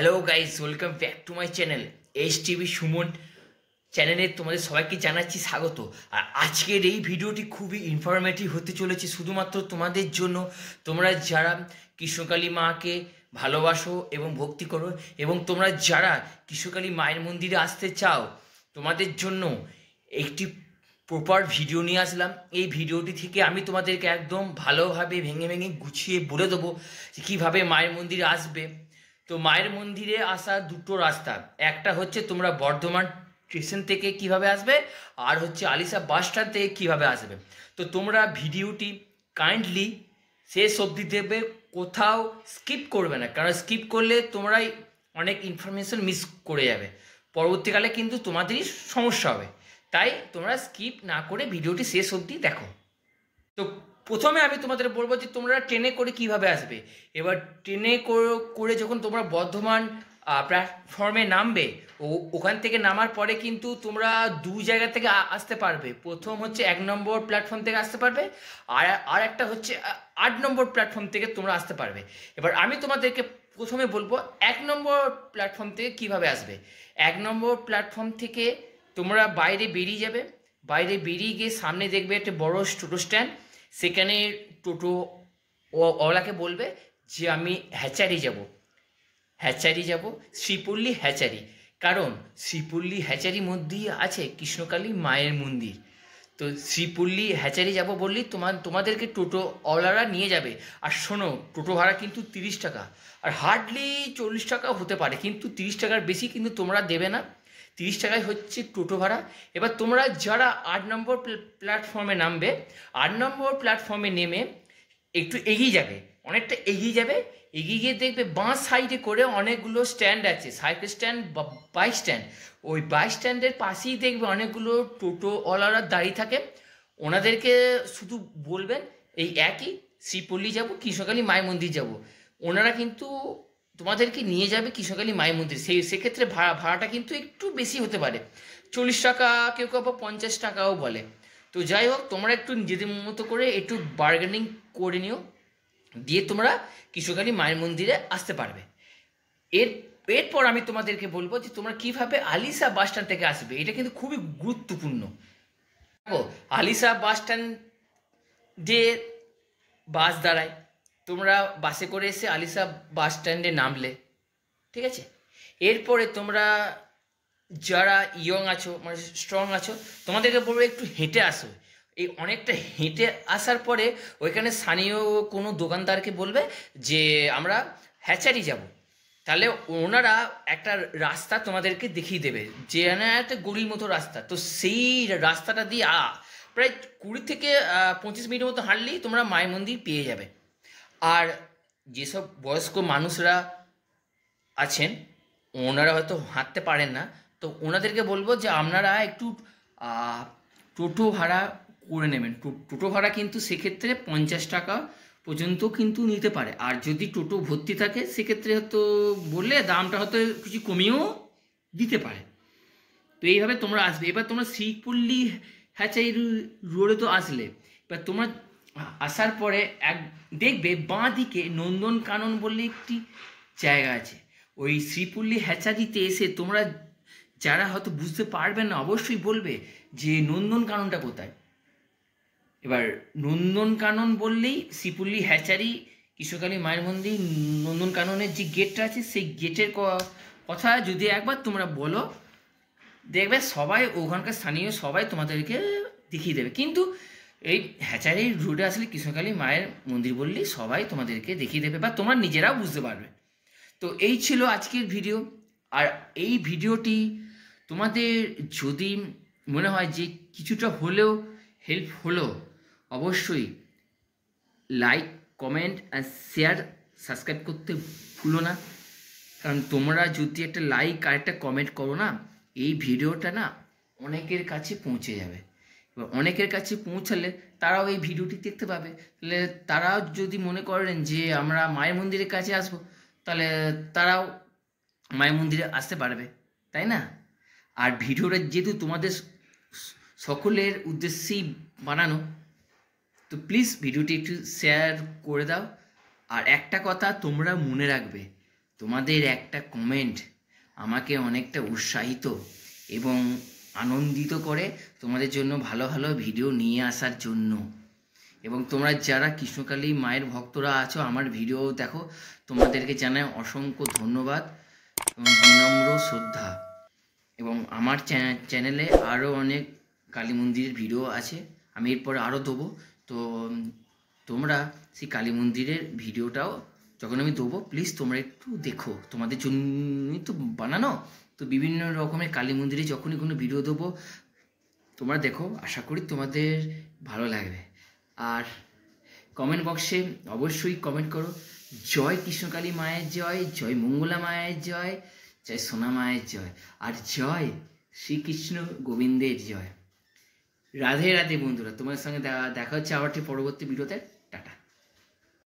Hello guys, welcome back to my channel H TV Suman চ্যানেলে তোমাদের সবাইকে জানাচ্ছি স্বাগত। আর আজকের এই ভিডিওটি খুবই ইনফরমেটিভ হতে চলেছে শুধুমাত্র তোমাদের জন্য। তোমরা যারা কৃষ্ণকালী মাকে ভালোবাসো এবং ভক্তি করো এবং তোমরা যারা কৃষ্ণকালী মায়ের মন্দিরে আসতে চাও, তোমাদের জন্য একটি প্রপার ভিডিও নিয়ে আসলাম। এই ভিডিওটি থেকে আমি তোমাদেরকে একদম ভালোভাবে ভেঙে ভেঙে গুছিয়ে বলে দেবো যে কীভাবে মায়ের মন্দিরে আসবে। তো মায়ের মন্দিরে আসার দুটো রাস্তা, একটা হচ্ছে তোমরা বর্ধমান স্টেশন থেকে কিভাবে আসবে, আর হচ্ছে আলিশা বাস স্ট্যান্ড থেকে কিভাবে আসবে। তো তোমরা ভিডিওটি কাইন্ডলি শেষ অবধি দেবে, কোথাও স্কিপ করবে না, কারণ স্কিপ করলে তোমরাই অনেক ইনফরমেশন মিস করে যাবে, পরবর্তীকালে কিন্তু তোমাদেরই সমস্যা হবে। তাই তোমরা স্কিপ না করে ভিডিওটি শেষ অবধি দেখো। তো প্রথমে আমি তোমাদের বলবো যে তোমরা ট্রেনে করে কিভাবে আসবে। এবার ট্রেনে করে যখন তোমরা বর্ধমান প্ল্যাটফর্মে নামবে, ওখান থেকে নামার পরে কিন্তু তোমরা দু জায়গা থেকে আসতে পারবে। প্রথম হচ্ছে 1 নম্বর প্ল্যাটফর্ম থেকে আসতে পারবে, আর একটা হচ্ছে 8 নম্বর প্ল্যাটফর্ম থেকে তোমরা আসতে পারবে। এবার আমি তোমাদেরকে প্রথমে বলবো 1 নম্বর প্ল্যাটফর্ম থেকে কিভাবে আসবে। 1 নম্বর প্ল্যাটফর্ম থেকে তোমরা বাইরে বেরিয়ে যাবে। বাইরে বেরিয়ে গিয়ে সামনে দেখবে একটা বড় টোটো স্ট্যান্ড, সেখানে টোটো ওলাকে বলবে যে আমি হ্যাচারি যাব, শ্রীপল্লী হ্যাচারি। কারণ শ্রীপল্লী হ্যাচারির মধ্যেই আছে কৃষ্ণকালী মায়ের মন্দির। তো শ্রীপল্লী হ্যাচারি যাব বললেই তোমাদেরকে টোটো ওলারা নিয়ে যাবে। আর শোনো, টোটো ভাড়া কিন্তু 30 টাকা, আর হার্ডলি 40 টাকা হতে পারে, কিন্তু 30 টাকার বেশি কিন্তু তোমরা দেবে না। 30 টাকায় হচ্ছে টোটো ভাড়া। এবার তোমরা যারা 8 নম্বর প্ল্যাটফর্মে নামবে, 8 নম্বর প্ল্যাটফর্মে নেমে একটু এগিয়ে যাবে, অনেকটা এগিয়ে যাবে। এগিয়ে গিয়ে দেখবে বাঁ সাইডে করে অনেকগুলো স্ট্যান্ড আছে, সাইকেল স্ট্যান্ড বা বাইক স্ট্যান্ড। ওই বাইক স্ট্যান্ডের পাশেই দেখবে অনেকগুলো টোটোওয়ালারা দাঁড়িয়ে থাকে। ওনাদেরকে শুধু বলবেন এই একই, শ্রীপল্লী যাব, কৃষ্ণকালী মায়ের মন্দির যাব। ওনারা কিন্তু তোমাদেরকে নিয়ে যাবে কৃষ্ণকালী মায়ের মন্দির। সেক্ষেত্রে ভাড়াটা কিন্তু একটু বেশি হতে পারে, 40 টাকা, কেউ কেউ 50 টাকাও বলে। তো যাই হোক, তোমরা একটু নিজেদের মতো করে একটু বার্গেনিং করে নিও, দিয়ে তোমরা কৃষ্ণকালী মায়ের মন্দিরে আসতে পারবে। এরপর আমি তোমাদেরকে বলবো যে তোমরা কিভাবে আলিশা বাস স্ট্যান্ড থেকে আসবে। এটা কিন্তু খুবই গুরুত্বপূর্ণ। দেখো, আলিশা বাস স্ট্যান্ডে বাস দাঁড়ায়, তোমরা বাসে করে এসে আলিশা বাস স্ট্যান্ডে নামলে, ঠিক আছে। এরপরে তোমরা যারা ইয়ং আছো, মানে স্ট্রং আছো, তোমাদেরকে বলবো একটু হেঁটে আসো। এই অনেকটা হেঁটে আসার পরে ওইখানে স্থানীয় কোনো দোকানদারকে বলবে যে আমরা হ্যাচারি যাব। তাহলে ওনারা একটা রাস্তা তোমাদেরকে দেখিয়ে দেবে, যে একটা গলির মতো রাস্তা। তো সেই রাস্তাটা দিয়ে প্রায় 20 থেকে 25 মিনিটের মতো হাঁটলেই তোমরা মায়ের মন্দির পেয়ে যাবে। আর যেসব বয়স্ক মানুষরা আছেন, ওনারা হয়তো হাঁটতে পারেন না, তো ওনাদেরকে বলবো যে আপনারা একটু টোটো ভাড়া করে নেবেন। টোটো ভাড়া কিন্তু সেক্ষেত্রে 50 টাকা পর্যন্ত কিন্তু নিতে পারে। আর যদি টোটো ভর্তি থাকে সেক্ষেত্রে হয়তো বললে দামটা হয়তো কিছু কমিয়েও দিতে পারে। তো এইভাবে তোমরা আসবে। এবার তোমরা শ্রীপল্লী হ্যাচারি রোডে তো আসলে, এবার তোমরা আসার পরে দেখবে বাঁ দিকে নন্দনকানন বলে একটি জায়গা আছে। ওই শ্রীপল্লী হ্যাচারিতে এসে তোমরা যারা হয়তো বুঝতে পারবেন না, অবশ্যই বলবে যে নন্দনকাননটা কোথায়। এবার নন্দনকানন বললেই শ্রীপল্লী হ্যাচারি, কৃষ্ণকালী মায়ের মন্দির, নন্দনকাননের যে গেটটা আছে সেই গেটের কথা যদি একবার তোমরা বলো, দেখবে সবাই ওখানকার স্থানীয় সবাই তোমাদেরকে দেখিয়ে দেবে। কিন্তু এই হ্যাচারি রোডে আসলে কৃষ্ণকালী মায়ের মন্দির বললেই সবাই তোমাদেরকে দেখিয়ে দেবে, বা তোমরা নিজেরাও বুঝতে পারবে। তো এই ছিল আজকের ভিডিও। আর এই ভিডিওটি তোমাদের যদি মনে হয় যে কিছুটা হলেও হেল্প হলো, অবশ্যই লাইক, কমেন্ট আর শেয়ার, সাবস্ক্রাইব করতে ভুলো না। কারণ তোমরা যদি একটা লাইক আর একটা কমেন্ট করো না, এই ভিডিওটা না অনেকের কাছে পৌঁছে যাবে। এবার অনেকের কাছে পৌঁছালে তারাও এই ভিডিওটি দেখতে পাবে। তাহলে তারাও যদি মনে করেন যে আমরা মায়ের মন্দিরের কাছে আসবো, তাহলে তারাও মায়ের মন্দিরে আসতে পারবে, তাই না? আর ভিডিওটা যেহেতু তোমাদের সকলের উদ্দেশ্যেই বানানো, তো প্লিজ ভিডিওটি একটু শেয়ার করে দাও। আর একটা কথা তোমরা মনে রাখবে, তোমাদের একটা কমেন্ট আমাকে অনেকটা উৎসাহিত এবং আনন্দিত করে তোমাদের জন্য ভালো ভালো ভিডিও নিয়ে আসার জন্য। এবং তোমরা যারা কৃষ্ণকালী মায়ের ভক্তরা আছো, আমার ভিডিও দেখো, তোমাদেরকে জানাই অসংখ্য ধন্যবাদ এবং বিনম্র শ্রদ্ধা। এবং আমার চ্যানেলে আরও অনেক কালী মন্দিরের ভিডিও আছে, আমি এরপরে আরও দেবো। তো তোমরা সেই কালী মন্দিরের ভিডিওটাও যখন আমি দেবো প্লিজ তোমরা একটু দেখো, তোমাদের জন্যই তো বানানো। তো বিভিন্ন রকমের কালী মন্দিরে যখনই কোনো ভিডিও দেবো তোমরা দেখো, আশা করি তোমাদের ভালো লাগবে। আর কমেন্ট বক্সে অবশ্যই কমেন্ট করো, জয় কৃষ্ণকালী মায়ের জয়, জয় মঙ্গলা মায়ের জয়, জয় সোনা মায়ের জয়, আর জয় শ্রীকৃষ্ণ গোবিন্দের জয়। রাধে রাধে বন্ধুরা, তোমার সঙ্গে দেখা হচ্ছে আবার পরবর্তী ভিডিওতে।